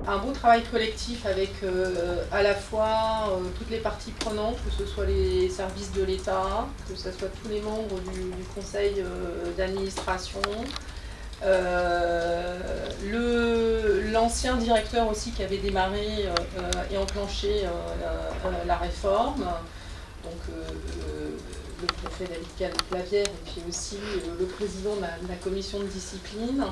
un beau travail collectif avec à la fois toutes les parties prenantes, que ce soit les services de l'État, que ce soit tous les membres du conseil d'administration, l'ancien directeur aussi qui avait démarré et enclenché la réforme, donc le préfet David Clavière et puis aussi le président de la commission de discipline.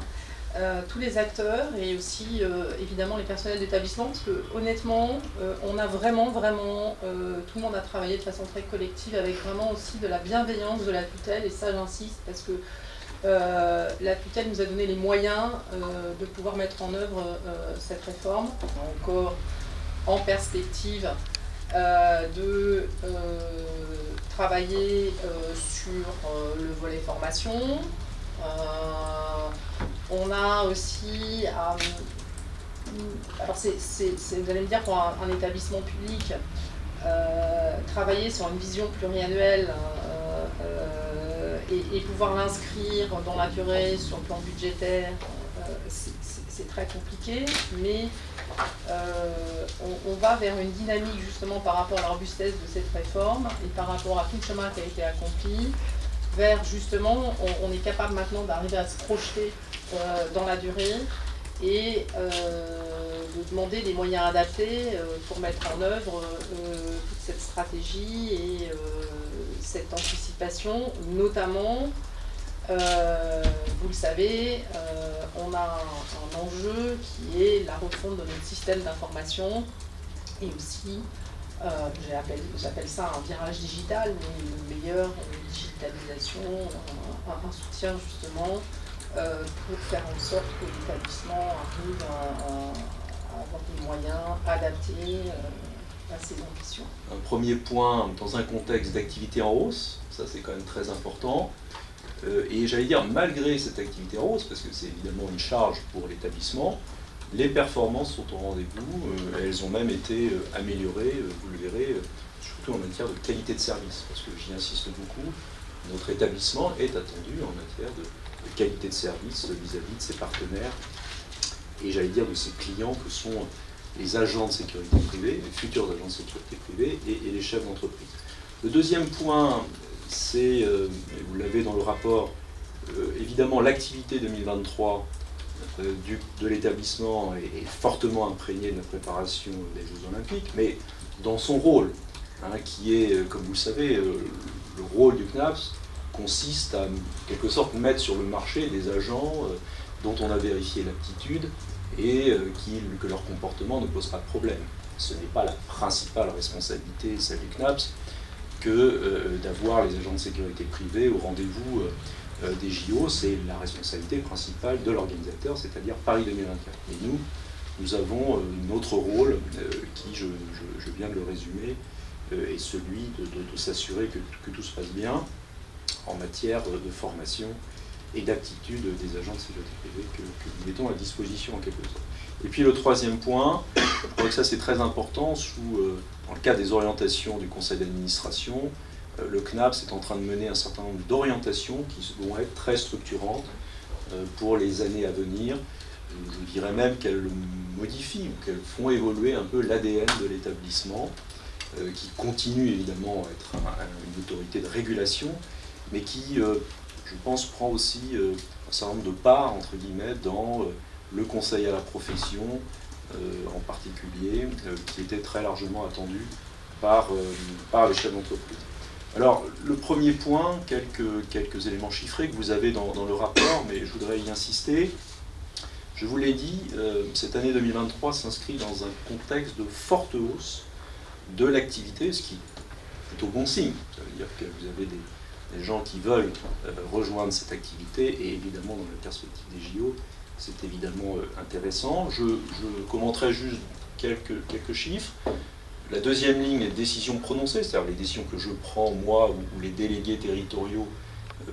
Tous les acteurs et aussi évidemment les personnels d'établissement, parce que honnêtement on a vraiment tout le monde a travaillé de façon très collective avec vraiment aussi de la bienveillance de la tutelle, et ça j'insiste parce que la tutelle nous a donné les moyens de pouvoir mettre en œuvre cette réforme. Encore en perspective de travailler sur le volet formation. On a aussi, alors vous allez me dire pour un établissement public, travailler sur une vision pluriannuelle et pouvoir l'inscrire dans la durée sur le plan budgétaire, c'est très compliqué, mais on va vers une dynamique justement par rapport à la robustesse de cette réforme et par rapport à tout le chemin qui a été accompli, vers justement, on est capable maintenant d'arriver à se projeter dans la durée et de demander des moyens adaptés pour mettre en œuvre toute cette stratégie et cette anticipation, notamment, vous le savez, on a un enjeu qui est la refonte de notre système d'information et aussi j'appelle ça un virage digital, mais une meilleure digitalisation, un soutien justement pour faire en sorte que l'établissement arrive à avoir des moyens adaptés à ses ambitions. Un premier point, dans un contexte d'activité en hausse, ça c'est quand même très important, et j'allais dire malgré cette activité en hausse, parce que c'est évidemment une charge pour l'établissement, les performances sont au rendez-vous, elles ont même été améliorées, vous le verrez, surtout en matière de qualité de service, parce que j'y insiste beaucoup, notre établissement est attendu en matière de qualité de service vis-à-vis de ses partenaires, et j'allais dire de ses clients que sont les agents de sécurité privée, les futurs agents de sécurité privée et les chefs d'entreprise. Le deuxième point, c'est, vous l'avez dans le rapport, évidemment l'activité 2023 de l'établissement est fortement imprégnée de la préparation des Jeux Olympiques, mais dans son rôle, qui est, comme vous le savez, le rôle du CNAPS consiste à, en quelque sorte, mettre sur le marché des agents dont on a vérifié l'aptitude et que leur comportement ne pose pas de problème. Ce n'est pas la principale responsabilité, celle du CNAPS, que d'avoir les agents de sécurité privée au rendez-vous des JO, c'est la responsabilité principale de l'organisateur, c'est-à-dire Paris 2024. Et nous avons notre rôle, qui, je viens de le résumer, est celui de s'assurer que tout se passe bien en matière de formation et d'aptitude des agents de sécurité privée que nous mettons à disposition en quelque sorte. Et puis le troisième point, je crois que ça c'est très important, dans le cadre des orientations du conseil d'administration, le CNAPS est en train de mener un certain nombre d'orientations qui vont être très structurantes pour les années à venir. Je dirais même qu'elles modifient ou qu'elles font évoluer un peu l'ADN de l'établissement, qui continue évidemment à être une autorité de régulation, mais qui, je pense, prend aussi un certain nombre de parts, entre guillemets, dans le conseil à la profession, en particulier, qui était très largement attendu par les chefs d'entreprise. Alors, le premier point, quelques éléments chiffrés que vous avez dans le rapport, mais je voudrais y insister. Je vous l'ai dit, cette année 2023 s'inscrit dans un contexte de forte hausse de l'activité, ce qui est plutôt bon signe. Ça veut dire que vous avez des gens qui veulent rejoindre cette activité, et évidemment, dans la perspective des JO, c'est évidemment intéressant. Je commenterai juste quelques chiffres. La deuxième ligne est décisions prononcées, c'est-à-dire les décisions que je prends, moi, ou les délégués territoriaux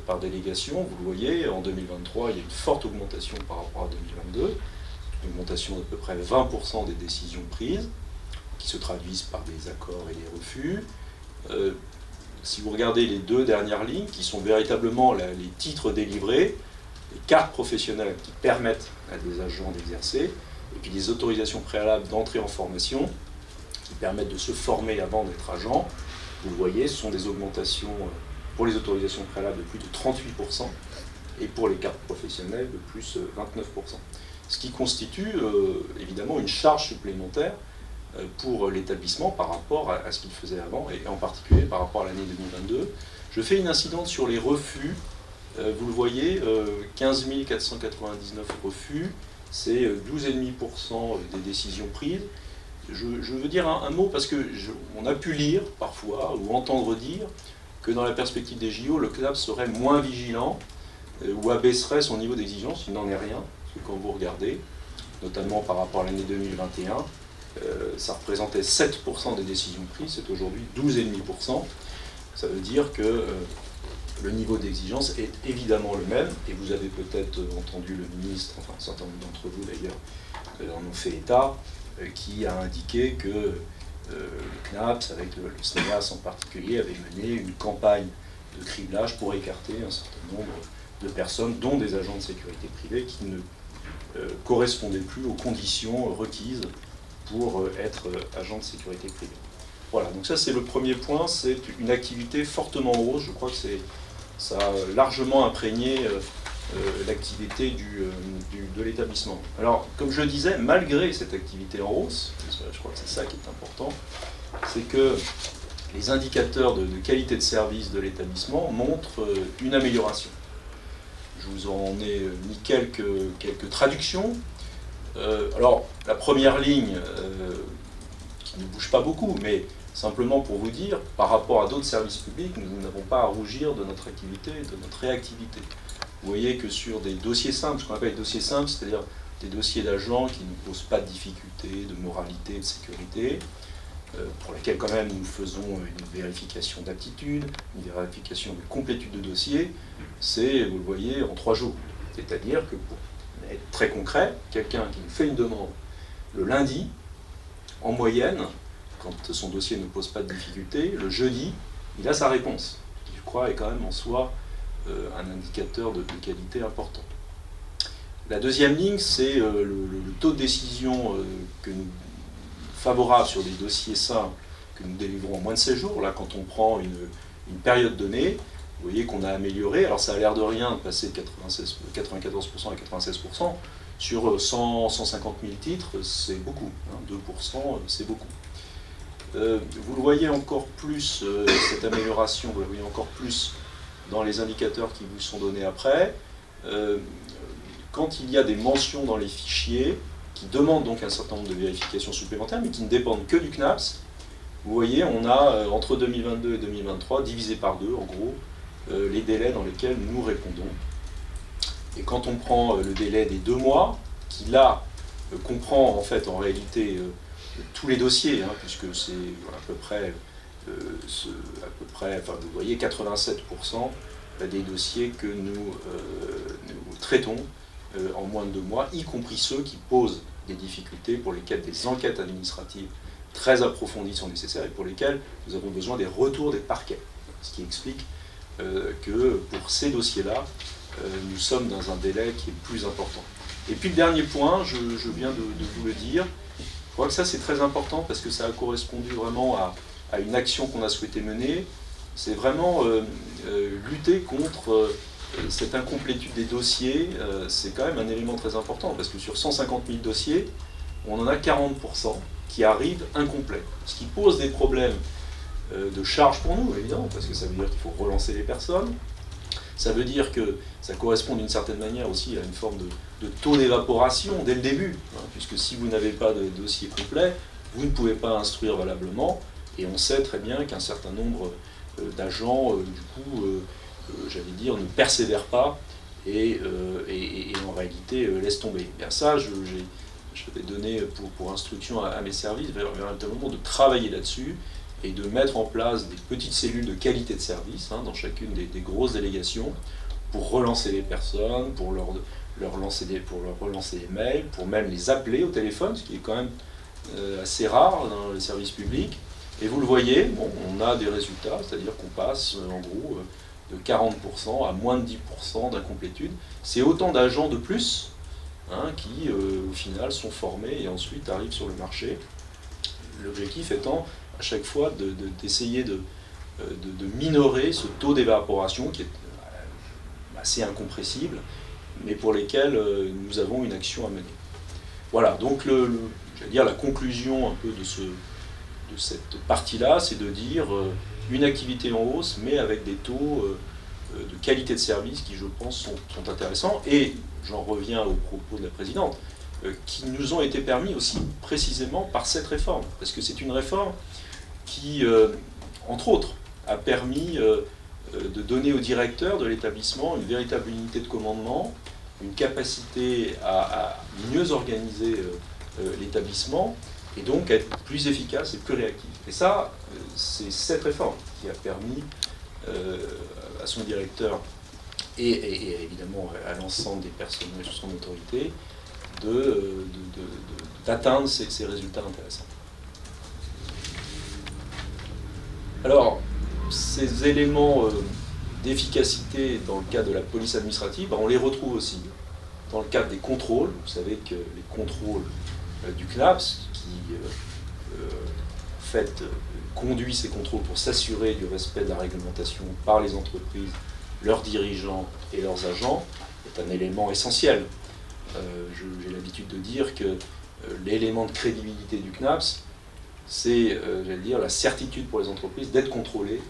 par délégation. Vous le voyez, en 2023, il y a une forte augmentation par rapport à 2022, une augmentation d'à peu près 20% des décisions prises, qui se traduisent par des accords et des refus. Si vous regardez les deux dernières lignes, qui sont véritablement les titres délivrés, les cartes professionnelles qui permettent à des agents d'exercer, et puis des autorisations préalables d'entrée en formation, qui permettent de se former avant d'être agent. Vous le voyez, ce sont des augmentations pour les autorisations préalables de plus de 38%, et pour les cartes professionnelles de plus 29%. Ce qui constitue évidemment une charge supplémentaire pour l'établissement par rapport à ce qu'il faisait avant, et en particulier par rapport à l'année 2022. Je fais une incidence sur les refus. Vous le voyez, 15 499 refus, c'est 12,5% des décisions prises. Je veux dire un mot parce qu'on a pu lire parfois ou entendre dire que dans la perspective des JO, le CNAPS serait moins vigilant ou abaisserait son niveau d'exigence. Il n'en est rien, parce que quand vous regardez, notamment par rapport à l'année 2021, ça représentait 7% des décisions prises, c'est aujourd'hui 12,5%. Ça veut dire que le niveau d'exigence est évidemment le même, et vous avez peut-être entendu le ministre, enfin un certain nombre d'entre vous d'ailleurs en ont fait état, qui a indiqué que le CNAPS, avec le SNEAS en particulier, avait mené une campagne de criblage pour écarter un certain nombre de personnes, dont des agents de sécurité privée, qui ne correspondaient plus aux conditions requises pour être agent de sécurité privée. Voilà, donc ça c'est le premier point, c'est une activité fortement en hausse. Je crois que ça a largement imprégné l'activité de l'établissement. Alors, comme je disais, malgré cette activité en hausse, je crois que c'est ça qui est important, c'est que les indicateurs de qualité de service de l'établissement montrent une amélioration. Je vous en ai mis quelques traductions. Alors, la première ligne, qui ne bouge pas beaucoup, mais simplement pour vous dire, par rapport à d'autres services publics, nous n'avons pas à rougir de notre activité, de notre réactivité. Vous voyez que sur des dossiers simples, ce qu'on appelle des dossiers simples, c'est-à-dire des dossiers d'agents qui ne posent pas de difficultés, de moralité, de sécurité, pour lesquels quand même nous faisons une vérification d'aptitude, une vérification de complétude de dossier, c'est, vous le voyez, en 3 jours. C'est-à-dire que, pour être très concret, quelqu'un qui nous fait une demande le lundi, en moyenne, quand son dossier ne pose pas de difficulté, le jeudi, il a sa réponse, qui je crois est quand même en soi un indicateur de qualité important. La deuxième ligne, c'est le taux de décision favorable sur des dossiers simples que nous délivrons en moins de 16 jours. Là, quand on prend une période donnée, vous voyez qu'on a amélioré. Alors ça a l'air de rien de passer de 94% à 96%. Sur 150 000 titres, c'est beaucoup. 2%, c'est beaucoup. Vous le voyez encore plus, cette amélioration, vous la voyez encore plus dans les indicateurs qui vous sont donnés après. Quand il y a des mentions dans les fichiers qui demandent donc un certain nombre de vérifications supplémentaires, mais qui ne dépendent que du CNAPS, vous voyez, on a entre 2022 et 2023 divisé par 2, en gros, les délais dans lesquels nous répondons. Et quand on prend le délai des 2 mois, qui là comprend en fait en réalité tous les dossiers, puisque c'est à peu près, enfin, vous voyez, 87% des dossiers que nous traitons en moins de 2 mois, y compris ceux qui posent des difficultés, pour lesquels des enquêtes administratives très approfondies sont nécessaires et pour lesquelles nous avons besoin des retours des parquets. Ce qui explique que pour ces dossiers-là, nous sommes dans un délai qui est plus important. Et puis le dernier point, je viens de vous le dire, je crois que ça c'est très important parce que ça a correspondu vraiment à une action qu'on a souhaité mener, c'est vraiment lutter contre cette incomplétude des dossiers. C'est quand même un élément très important parce que sur 150 000 dossiers, on en a 40% qui arrivent incomplets, ce qui pose des problèmes de charge pour nous, évidemment, parce que ça veut dire qu'il faut relancer les personnes. Ça veut dire que ça correspond d'une certaine manière aussi à une forme de taux d'évaporation dès le début, puisque si vous n'avez pas de dossier complet, vous ne pouvez pas instruire valablement, et on sait très bien qu'un certain nombre d'agents, du coup, j'allais dire, ne persévèrent pas et en réalité laissent tomber. Bien ça, je vais donner pour instruction à mes services véritablement de travailler là-dessus, et de mettre en place des petites cellules de qualité de service dans chacune des grosses délégations pour relancer les personnes, pour leur relancer les mails, pour même les appeler au téléphone, ce qui est quand même assez rare dans les services publics. Et vous le voyez, bon, on a des résultats, c'est-à-dire qu'on passe en gros de 40% à moins de 10% d'incomplétude. C'est autant d'agents de plus qui au final sont formés et ensuite arrivent sur le marché. L'objectif étant à chaque fois d'essayer de minorer ce taux d'évaporation qui est assez incompressible, mais pour lesquels nous avons une action à mener. Voilà, donc j'allais dire la conclusion un peu de cette partie-là, c'est de dire une activité en hausse, mais avec des taux de qualité de service qui, je pense, sont intéressants. Et j'en reviens aux propos de la présidente, qui nous ont été permis aussi précisément par cette réforme. Parce que c'est une réforme qui, entre autres, a permis de donner au directeur de l'établissement une véritable unité de commandement, une capacité à mieux organiser l'établissement et donc à être plus efficace et plus réactif. Et ça, c'est cette réforme qui a permis à son directeur et évidemment à l'ensemble des personnels sous son autorité d'atteindre ces résultats intéressants. Alors, ces éléments d'efficacité dans le cadre de la police administrative, on les retrouve aussi dans le cadre des contrôles. Vous savez que les contrôles du CNAPS, qui en fait conduit ces contrôles pour s'assurer du respect de la réglementation par les entreprises, leurs dirigeants et leurs agents, est un élément essentiel. J'ai l'habitude de dire que l'élément de crédibilité du CNAPS, c'est, j'allais dire, la certitude pour les entreprises d'être contrôlées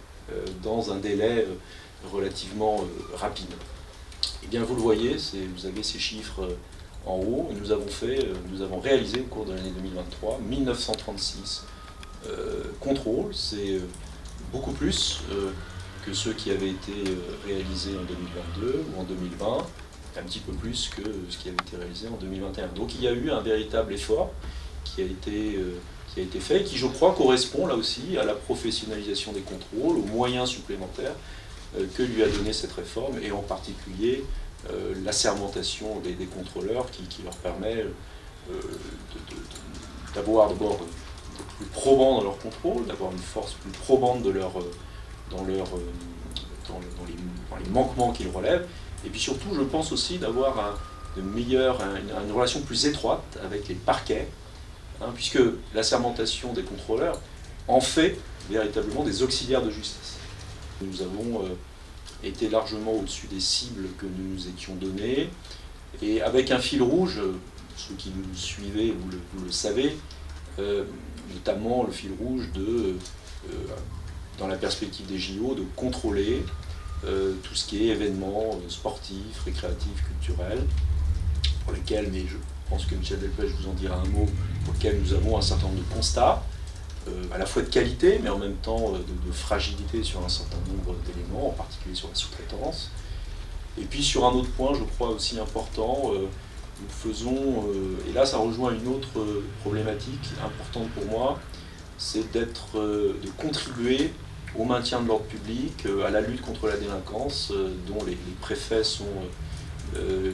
dans un délai relativement rapide. Et bien, vous le voyez, vous avez ces chiffres en haut. Nous avons réalisé au cours de l'année 2023 1936 contrôles. C'est beaucoup plus que ceux qui avaient été réalisés en 2022 ou en 2020, un petit peu plus que ce qui avait été réalisé en 2021. Donc il y a eu un véritable effort qui a été fait, et qui, je crois, correspond là aussi à la professionnalisation des contrôles, aux moyens supplémentaires que lui a donné cette réforme, et en particulier l'assermentation des contrôleurs qui leur permet d'avoir d'abord d'être plus probants dans leur contrôle, d'avoir une force plus probante dans les manquements qu'ils relèvent, et puis surtout, je pense aussi d'avoir une relation plus étroite avec les parquets, puisque l'assermentation des contrôleurs en fait véritablement des auxiliaires de justice. Nous avons été largement au-dessus des cibles que nous nous étions données, et avec un fil rouge, ceux qui nous suivaient, vous le savez, notamment le fil rouge dans la perspective des JO, de contrôler tout ce qui est événements sportifs, récréatifs, culturels, pour lesquels, mais je pense que Michel Delpech vous en dira un mot, pour lesquels nous avons un certain nombre de constats, à la fois de qualité, mais en même temps de fragilité sur un certain nombre d'éléments, en particulier sur la sous-traitance. Et puis sur un autre point, je crois aussi important, nous faisons, et là ça rejoint une autre problématique importante pour moi, c'est de contribuer au maintien de l'ordre public, à la lutte contre la délinquance, dont les préfets sont les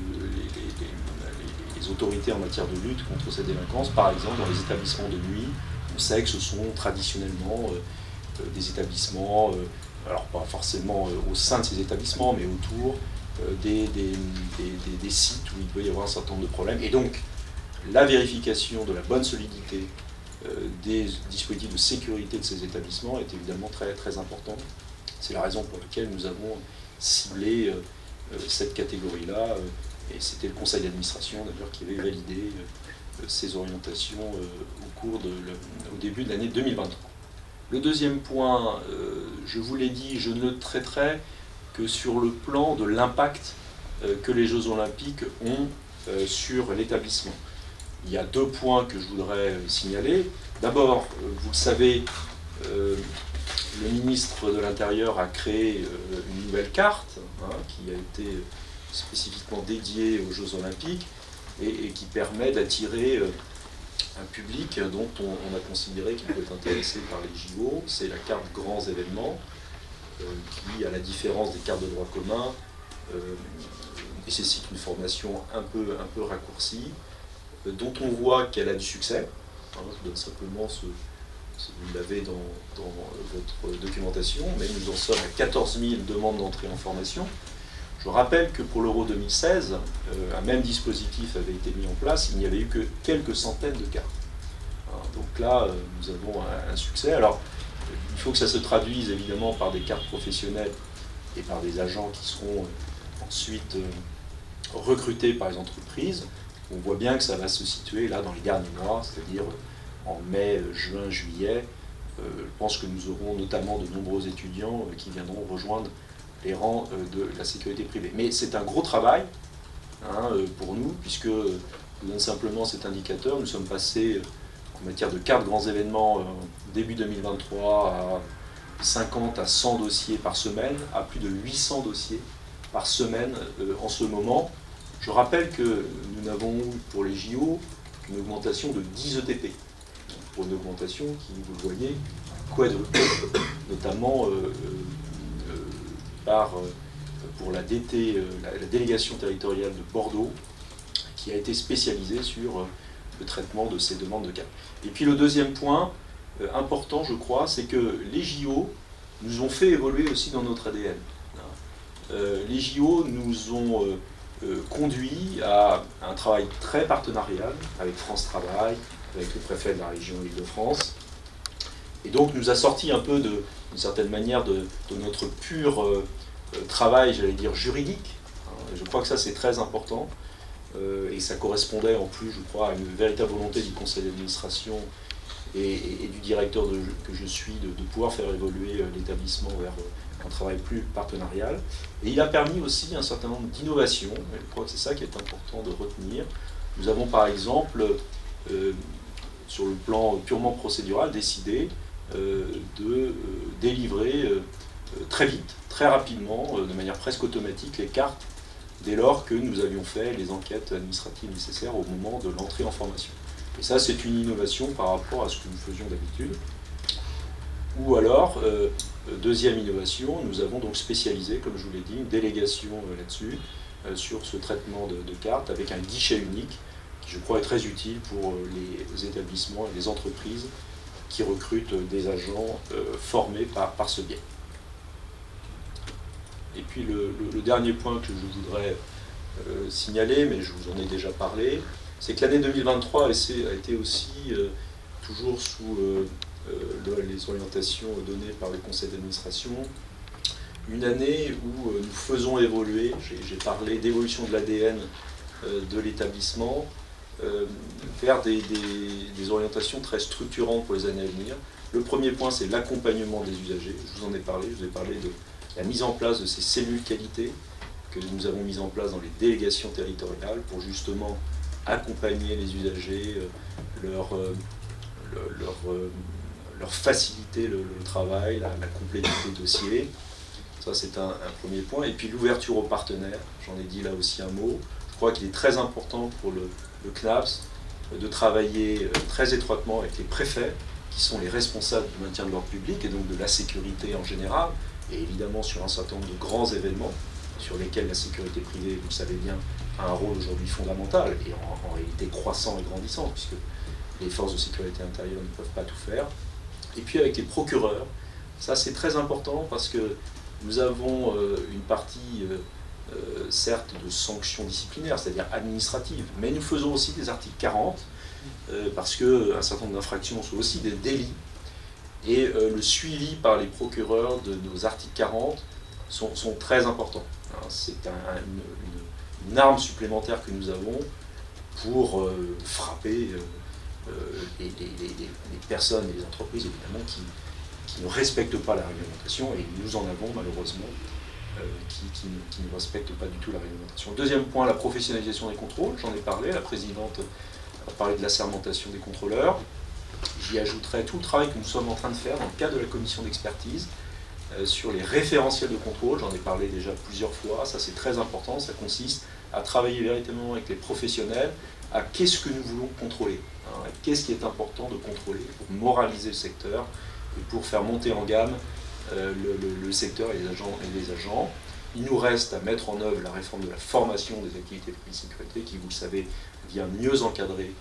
autorités en matière de lutte contre cette délinquance. Par exemple, dans les établissements de nuit, on sait que ce sont traditionnellement des établissements, alors pas forcément au sein de ces établissements, mais autour des sites où il peut y avoir un certain nombre de problèmes. Et donc, la vérification de la bonne solidité des dispositifs de sécurité de ces établissements est évidemment très, très important. C'est la raison pour laquelle nous avons ciblé cette catégorie-là, et c'était le conseil d'administration d'ailleurs qui avait validé ces orientations au début de l'année 2023. Le deuxième point, je vous l'ai dit, je ne le traiterai que sur le plan de l'impact que les Jeux Olympiques ont sur l'établissement. Il y a deux points que je voudrais signaler. D'abord, vous le savez, le ministre de l'Intérieur a créé une nouvelle carte qui a été spécifiquement dédiée aux Jeux Olympiques et qui permet d'attirer un public dont on a considéré qu'il peut être intéressé par les JO. C'est la carte grands événements qui, à la différence des cartes de droit commun, nécessite une formation un peu raccourcie, dont on voit qu'elle a du succès. Je vous donne simplement vous l'avez dans votre documentation, mais nous en sommes à 14 000 demandes d'entrée en formation. Je rappelle que pour l'Euro 2016, un même dispositif avait été mis en place, il n'y avait eu que quelques centaines de cartes. Donc là, nous avons un succès. Alors, il faut que ça se traduise évidemment par des cartes professionnelles et par des agents qui seront ensuite recrutés par les entreprises. On voit bien que ça va se situer là dans les derniers mois, c'est-à-dire en mai, juin, juillet. Je pense que nous aurons notamment de nombreux étudiants qui viendront rejoindre les rangs de la sécurité privée. Mais c'est un gros travail pour nous, puisque, je vous donne simplement cet indicateur, nous sommes passés en matière de cartes grands événements début 2023 à 50 à 100 dossiers par semaine, à plus de 800 dossiers par semaine en ce moment. Je rappelle que nous n'avons eu pour les JO qu'une augmentation de 10 ETP, pour une augmentation qui, vous le voyez, quadruple, notamment pour la DT, la délégation territoriale de Bordeaux, qui a été spécialisée sur le traitement de ces demandes de cartes. Et puis le deuxième point important, je crois, c'est que les JO nous ont fait évoluer aussi dans notre ADN. Les JO nous ont conduit à un travail très partenarial avec France Travail, avec le préfet de la région Île-de-France, et donc nous a sorti un peu d'une certaine manière de notre pur travail, j'allais dire, juridique. Je crois que ça c'est très important, et ça correspondait en plus, je crois, à une véritable volonté du conseil d'administration et du directeur que je suis de pouvoir faire évoluer l'établissement vers un travail plus partenarial. Et il a permis aussi un certain nombre d'innovations, et je crois que c'est ça qui est important de retenir. Nous avons par exemple, sur le plan purement procédural, décidé de délivrer très vite, très rapidement, de manière presque automatique, les cartes dès lors que nous avions fait les enquêtes administratives nécessaires au moment de l'entrée en formation. Et ça, c'est une innovation par rapport à ce que nous faisions d'habitude. Ou alors, deuxième innovation, nous avons donc spécialisé, comme je vous l'ai dit, une délégation là-dessus, sur ce traitement de cartes, avec un guichet unique, qui je crois est très utile pour les établissements et les entreprises qui recrutent des agents formés par ce biais. Et puis le dernier point que je voudrais signaler, mais je vous en ai déjà parlé, c'est que l'année 2023 a été aussi, toujours sous les orientations données par le conseil d'administration, une année où nous faisons évoluer, j'ai parlé d'évolution de l'ADN de l'établissement, vers des orientations très structurantes pour les années à venir. Le premier point, c'est l'accompagnement des usagers. Je vous en ai parlé, je vous ai parlé de la mise en place de ces cellules qualité que nous avons mises en place dans les délégations territoriales pour justement accompagner les usagers, leur faciliter le travail, la complétude des dossiers. Ça, c'est un premier point. Et puis l'ouverture aux partenaires, j'en ai dit là aussi un mot. Je crois qu'il est très important pour le CNAPS de travailler très étroitement avec les préfets, qui sont les responsables du maintien de l'ordre public et donc de la sécurité en général, et évidemment sur un certain nombre de grands événements sur lesquels la sécurité privée, vous le savez bien, a un rôle aujourd'hui fondamental et en réalité croissant et grandissant, puisque les forces de sécurité intérieure ne peuvent pas tout faire. Et puis avec les procureurs, ça c'est très important parce que nous avons une partie certes de sanctions disciplinaires, c'est-à-dire administratives, mais nous faisons aussi des articles 40 parce qu'un certain nombre d'infractions sont aussi des délits. Et le suivi par les procureurs de nos articles 40 sont très importants. C'est une arme supplémentaire que nous avons pour frapper les personnes et les entreprises, évidemment, qui ne respectent pas la réglementation, et nous en avons malheureusement qui ne respectent pas du tout la réglementation. Deuxième point, la professionnalisation des contrôles. J'en ai parlé, la présidente a parlé de la sermentation des contrôleurs. J'y ajouterai tout le travail que nous sommes en train de faire dans le cadre de la commission d'expertise sur les référentiels de contrôle. J'en ai parlé déjà plusieurs fois, ça c'est très important, ça consiste à travailler véritablement avec les professionnels à qu'est-ce que nous voulons contrôler, qu'est-ce qui est important de contrôler pour moraliser le secteur et pour faire monter en gamme le secteur et les agents. Il nous reste à mettre en œuvre la réforme de la formation des activités de sécurité qui, vous le savez, vient mieux encadrer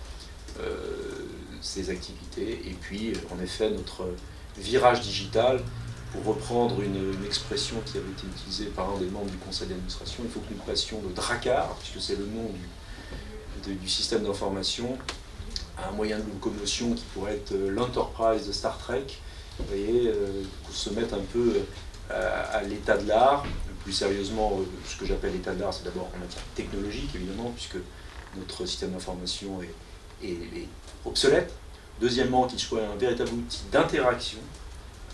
ces activités. Et puis, en effet, notre virage digital Pour reprendre une expression qui avait été utilisée par un des membres du conseil d'administration, il faut que nous passions de Drakkar, puisque c'est le nom du système d'information, à un moyen de locomotion qui pourrait être l'Enterprise de Star Trek. Vous voyez, pour se mettre un peu à l'état de l'art. Plus sérieusement, ce que j'appelle l'état de l'art, c'est d'abord en matière technologique, évidemment, puisque notre système d'information est obsolète. Deuxièmement, qu'il soit un véritable outil d'interaction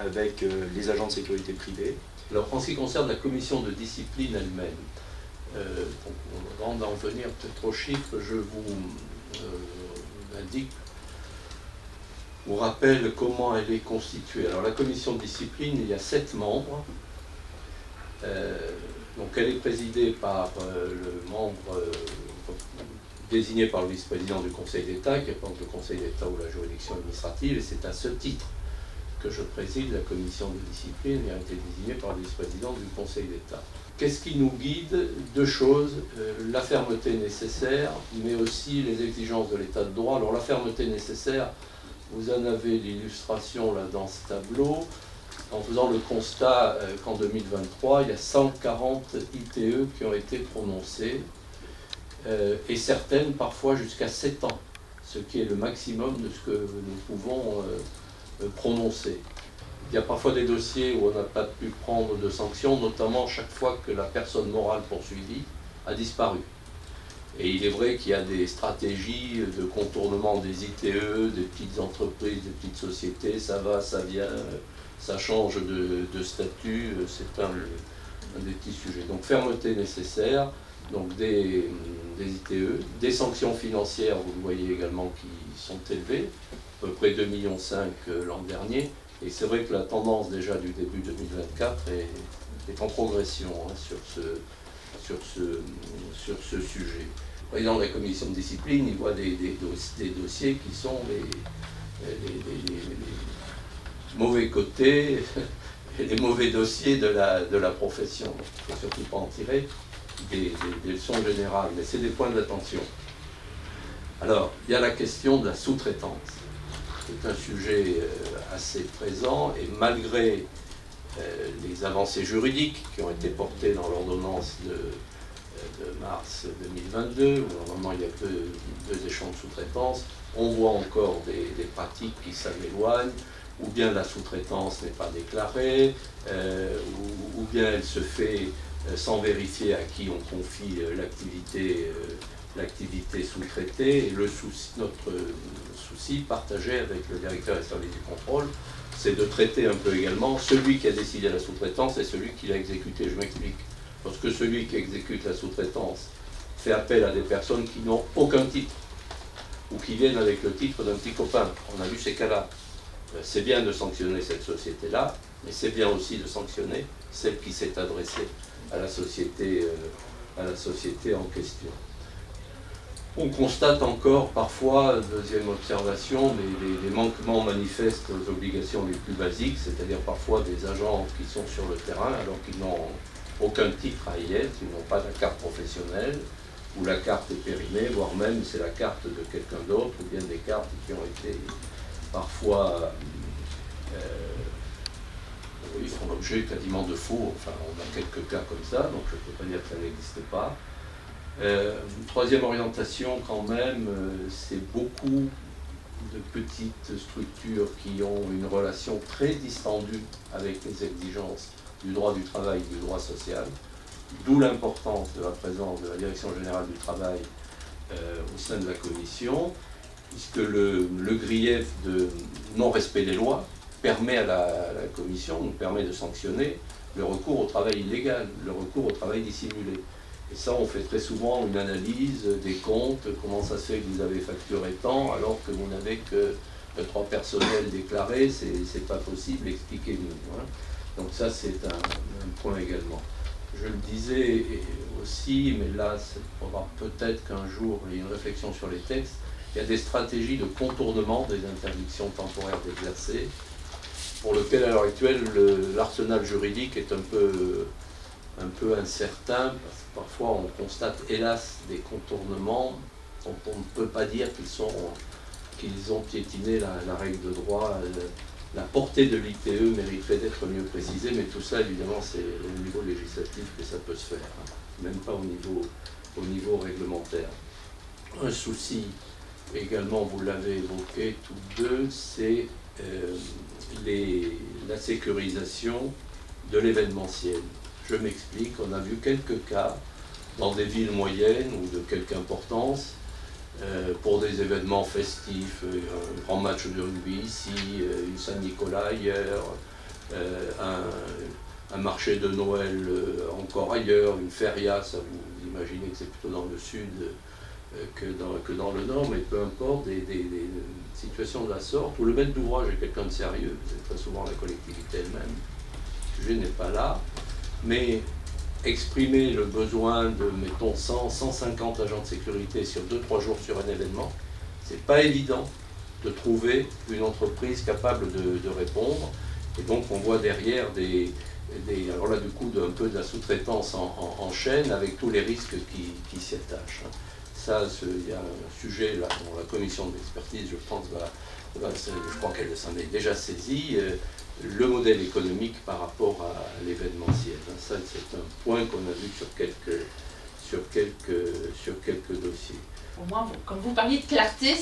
avec les agents de sécurité privée. Alors, en ce qui concerne la commission de discipline elle-même, avant d'en venir peut-être aux chiffres, je vous indique, vous rappelle comment elle est constituée. Alors, la commission de discipline, il y a 7 membres. Donc, elle est présidée par le membre désigné par le vice-président du Conseil d'État, qui représente le Conseil d'État ou la juridiction administrative, et c'est à ce titre que je préside la commission de discipline qui a été désignée par le vice-président du Conseil d'État. Qu'est-ce qui nous guide? 2 choses, la fermeté nécessaire, mais aussi les exigences de l'état de droit. Alors la fermeté nécessaire, vous en avez l'illustration là dans ce tableau, en faisant le constat qu'en 2023, il y a 140 ITE qui ont été prononcées, et certaines parfois jusqu'à 7 ans, ce qui est le maximum de ce que nous pouvons prononcer. Il y a parfois des dossiers où on n'a pas pu prendre de sanctions, notamment chaque fois que la personne morale poursuivie a disparu. Et il est vrai qu'il y a des stratégies de contournement des ITE, des petites entreprises, des petites sociétés, ça va, ça vient, ça change de statut, c'est un des petits sujets. Donc fermeté nécessaire, donc des ITE, des sanctions financières, vous le voyez également, qui sont élevées, à peu près 2,5 millions l'an dernier. Et c'est vrai que la tendance déjà du début 2024 est en progression sur ce sujet. Le président de la commission de discipline, il voit des dossiers qui sont les mauvais côtés, les mauvais dossiers de la profession. Il ne faut surtout pas en tirer des leçons générales, mais c'est des points d'attention. Alors, il y a la question de la sous-traitance. C'est un sujet assez présent, et malgré les avancées juridiques qui ont été portées dans l'ordonnance de mars 2022, où normalement il y a deux échelons de sous-traitance, on voit encore des pratiques qui s'éloignent, ou bien la sous-traitance n'est pas déclarée, ou bien elle se fait sans vérifier à qui on confie l'activité sous-traitée. Et notre souci partagé avec le directeur des services du contrôle, c'est de traiter un peu également celui qui a décidé la sous-traitance et celui qui l'a exécutée. Je m'explique. Lorsque celui qui exécute la sous-traitance fait appel à des personnes qui n'ont aucun titre, ou qui viennent avec le titre d'un petit copain, on a vu ces cas-là, c'est bien de sanctionner cette société-là, mais c'est bien aussi de sanctionner celle qui s'est adressée à la société en question. On constate encore parfois, deuxième observation, des manquements manifestes aux obligations les plus basiques, c'est-à-dire parfois des agents qui sont sur le terrain alors qu'ils n'ont aucun titre à y être, ils n'ont pas la carte professionnelle, ou la carte est périmée, voire même c'est la carte de quelqu'un d'autre, ou bien des cartes qui ont été parfois ils font l'objet quasiment de faux. Enfin, on a quelques cas comme ça, donc je ne peux pas dire que ça n'existe pas. Troisième orientation quand même, c'est beaucoup de petites structures qui ont une relation très distendue avec les exigences du droit du travail et du droit social, d'où l'importance de la présence de la Direction générale du travail au sein de la commission, puisque le grief de non-respect des lois permet à la commission, nous permet de sanctionner le recours au travail illégal, le recours au travail dissimulé. Et ça, on fait très souvent une analyse des comptes, comment ça se fait que vous avez facturé tant alors que vous n'avez que 3 personnels déclarés, c'est pas possible, expliquez-nous. Hein. Donc ça, c'est un point également. Je le disais aussi, mais là, il faudra peut-être qu'un jour il y ait une réflexion sur les textes, il y a des stratégies de contournement des interdictions temporaires d'exercer, pour lequel à l'heure actuelle l'arsenal juridique est un peu incertain, parce que parfois on constate hélas des contournements dont on ne peut pas dire qu'ils ont piétiné la règle de droit la portée de l'ITE mériterait d'être mieux précisée, mais tout ça, évidemment, c'est au niveau législatif que ça peut se faire, hein, même pas au niveau réglementaire. Un souci, également, vous l'avez évoqué tous deux, c'est la sécurisation de l'événementiel. Je m'explique, on a vu quelques cas dans des villes moyennes ou de quelque importance, pour des événements festifs, un grand match de rugby ici, une Saint-Nicolas ailleurs, un marché de Noël encore ailleurs, une feria, ça vous imaginez que c'est plutôt dans le sud que dans le nord, mais peu importe, des situations de la sorte, où le maître d'ouvrage est quelqu'un de sérieux, c'est très souvent la collectivité elle-même, le sujet n'est pas là, mais exprimer le besoin de, mettons, 100, 150 agents de sécurité sur 2-3 jours sur un événement, c'est pas évident de trouver une entreprise capable de répondre. Et donc on voit derrière alors là du coup un peu de la sous-traitance en chaîne avec tous les risques qui s'y attachent. Ça, il y a un sujet là dont la commission d'expertise, je pense, je crois qu'elle s'en est déjà saisie. Le modèle économique par rapport à l'événementiel. Ça, c'est un point qu'on a vu sur quelques dossiers. Pour moi, comme vous parliez de clarté,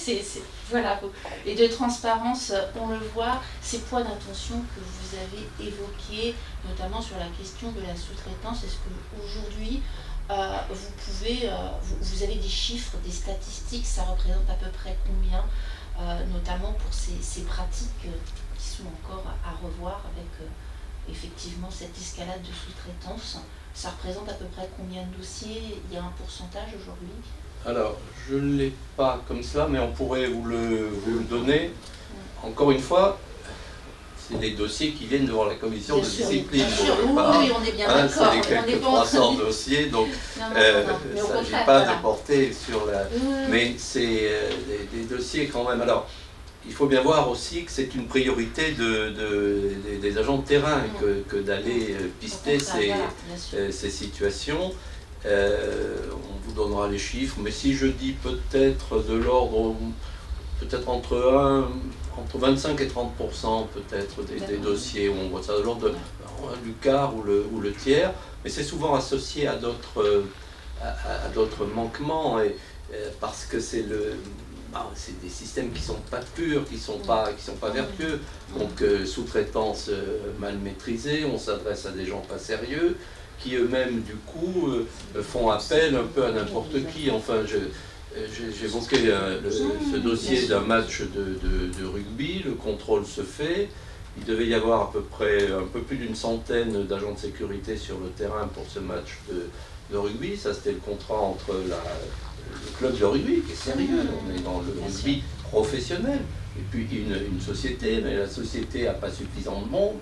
voilà, et de transparence, on le voit, ces points d'attention que vous avez évoqués, notamment sur la question de la sous-traitance, est-ce qu'aujourd'hui, vous avez des chiffres, des statistiques, ça représente à peu près combien, notamment pour ces pratiques qui sont encore à revoir avec effectivement cette escalade de sous-traitance. Ça représente à peu près combien de dossiers? Il y a un pourcentage aujourd'hui? Alors, je ne l'ai pas comme cela, mais on pourrait vous le donner. Encore une fois, c'est des dossiers qui viennent devant la commission de discipline. Oui, on est bien d'accord. C'est quelques 300 dossiers, donc il ne s'agit pas de porter sur la... Mais c'est des dossiers quand même. Alors, il faut bien voir aussi que c'est une priorité des agents de terrain que d'aller pister ces situations. On vous donnera les chiffres, mais si je dis peut-être de l'ordre, peut-être entre 25 et 30% peut-être des dossiers où on voit ça de l'ordre du quart ou le tiers, mais c'est souvent associé à d'autres manquements, parce que c'est des systèmes qui ne sont pas purs, qui ne sont pas vertueux. Donc sous-traitance mal maîtrisée, on s'adresse à des gens pas sérieux, qui eux-mêmes du coup font appel un peu à n'importe qui. Enfin, j'évoquais ce dossier d'un match de rugby, le contrôle se fait, il devait y avoir à peu près un peu plus d'une centaine d'agents de sécurité sur le terrain pour ce match de rugby. Ça, c'était le contrat entre le club de rugby, qui est sérieux, on est dans le rugby professionnel, et puis une société, mais la société n'a pas suffisamment de monde,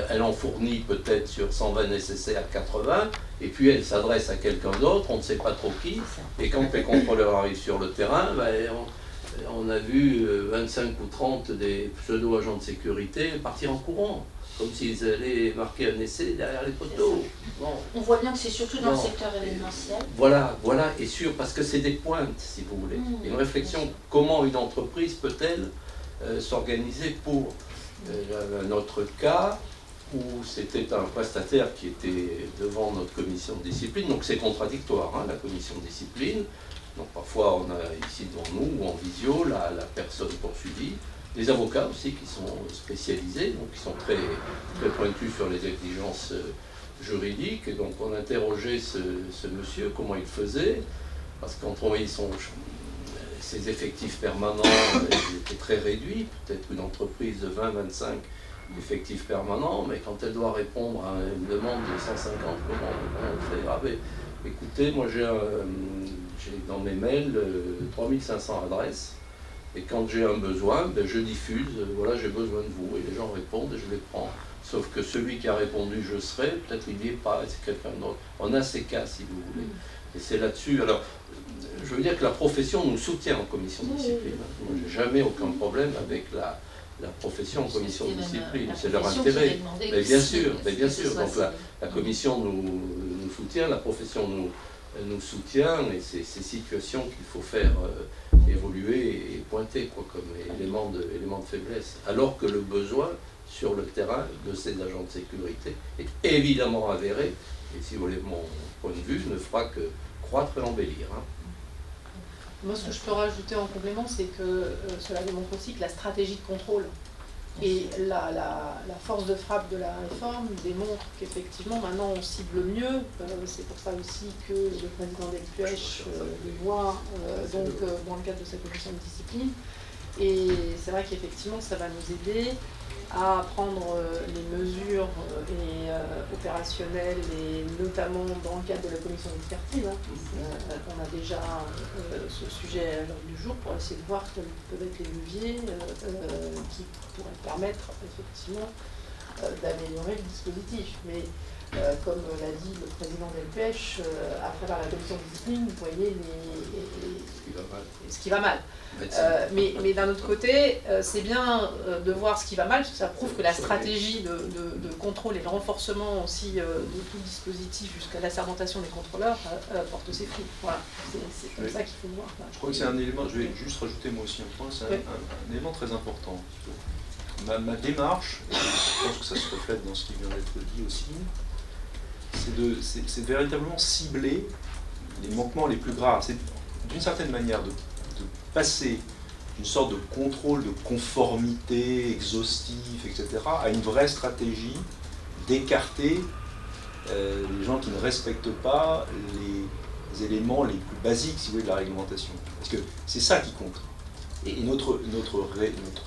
elle en fournit peut-être sur 120 nécessaires 80, et puis elle s'adresse à quelqu'un d'autre, on ne sait pas trop qui, et quand les contrôleurs arrivent sur le terrain, on a vu 25 ou 30 des pseudo-agents de sécurité partir en courant, comme s'ils allaient marquer un essai derrière les poteaux. Bon. On voit bien que c'est surtout dans le secteur événementiel. Voilà, et sûr, parce que c'est des pointes, si vous voulez. Une réflexion, comment une entreprise peut-elle s'organiser pour notre cas, où c'était un prestataire qui était devant notre commission de discipline, donc c'est contradictoire, hein, la commission de discipline. Donc parfois on a ici devant nous, ou en visio, la personne poursuivie, les avocats aussi qui sont spécialisés, donc qui sont très, très pointus sur les exigences juridiques. Et donc on interrogeait ce monsieur, comment il faisait, parce que quand on voyait ses effectifs permanents, ils étaient très réduits, peut-être une entreprise de 20-25 effectifs permanents, mais quand elle doit répondre à une demande de 150, comment on fait? Ah, mais, écoutez, moi j'ai dans mes mails 3500 adresses, et quand j'ai un besoin, je diffuse, voilà, j'ai besoin de vous, et les gens répondent et je les prends. Sauf que celui qui a répondu je serai, peut-être il n'y est pas, c'est quelqu'un d'autre. On a ces cas, si vous voulez. Et c'est là-dessus. Alors, je veux dire que la profession nous soutient en commission de discipline. Moi, j'ai jamais aucun problème avec la profession en commission de discipline. C'est leur intérêt. Mais bien sûr. Donc la commission nous soutient, la profession nous soutient, et c'est ces situations qu'il faut faire évoluer et pointer comme élément de faiblesse. Alors que le besoin sur le terrain de ces agents de sécurité est évidemment avéré, et si vous voulez mon point de vue, ne fera que croître et embellir. Hein. Moi, ce que je peux rajouter en complément, c'est que cela démontre aussi que la stratégie de contrôle et la force de frappe de la réforme démontre qu'effectivement, maintenant, on cible mieux. C'est pour ça aussi que le président Delpech le voit dans le cadre de sa commission de discipline. Et c'est vrai qu'effectivement, ça va nous aider à prendre les mesures opérationnelles, et notamment dans le cadre de la commission d'expertise. On a déjà ce sujet à l'ordre du jour pour essayer de voir quels peuvent être les leviers qui pourraient permettre effectivement d'améliorer le dispositif. Mais comme l'a dit le président Delpech, à travers la commission de discipline, vous voyez ce qui va mal. Mais d'un autre côté, c'est bien de voir ce qui va mal, parce que ça prouve que la stratégie de contrôle et de renforcement aussi de tout le dispositif jusqu'à l'assermentation des contrôleurs porte ses fruits. Voilà, c'est comme ça qu'il faut voir. Je crois que c'est un élément, je vais juste rajouter moi aussi un point, c'est un élément très important. Ma démarche, et je pense que ça se reflète dans ce qui vient d'être dit aussi, c'est de véritablement cibler les manquements les plus graves. C'est d'une certaine manière de passer d'une sorte de contrôle de conformité exhaustif, etc., à une vraie stratégie d'écarter les gens qui ne respectent pas les éléments les plus basiques, si vous voulez, de la réglementation. Parce que c'est ça qui compte. Et notre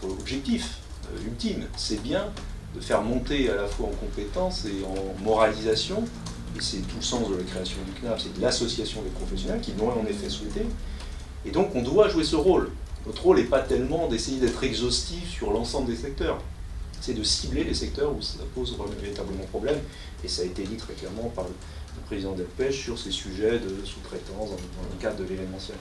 objectif ultime, c'est bien de faire monter à la fois en compétences et en moralisation, et c'est tout le sens de la création du CNAP, c'est de l'association des professionnels qui l'ont en effet souhaité, et donc on doit jouer ce rôle. Notre rôle n'est pas tellement d'essayer d'être exhaustif sur l'ensemble des secteurs, c'est de cibler les secteurs où ça pose véritablement problème, et ça a été dit très clairement par le président Delpech sur ces sujets de sous-traitance dans le cadre de l'événementiel.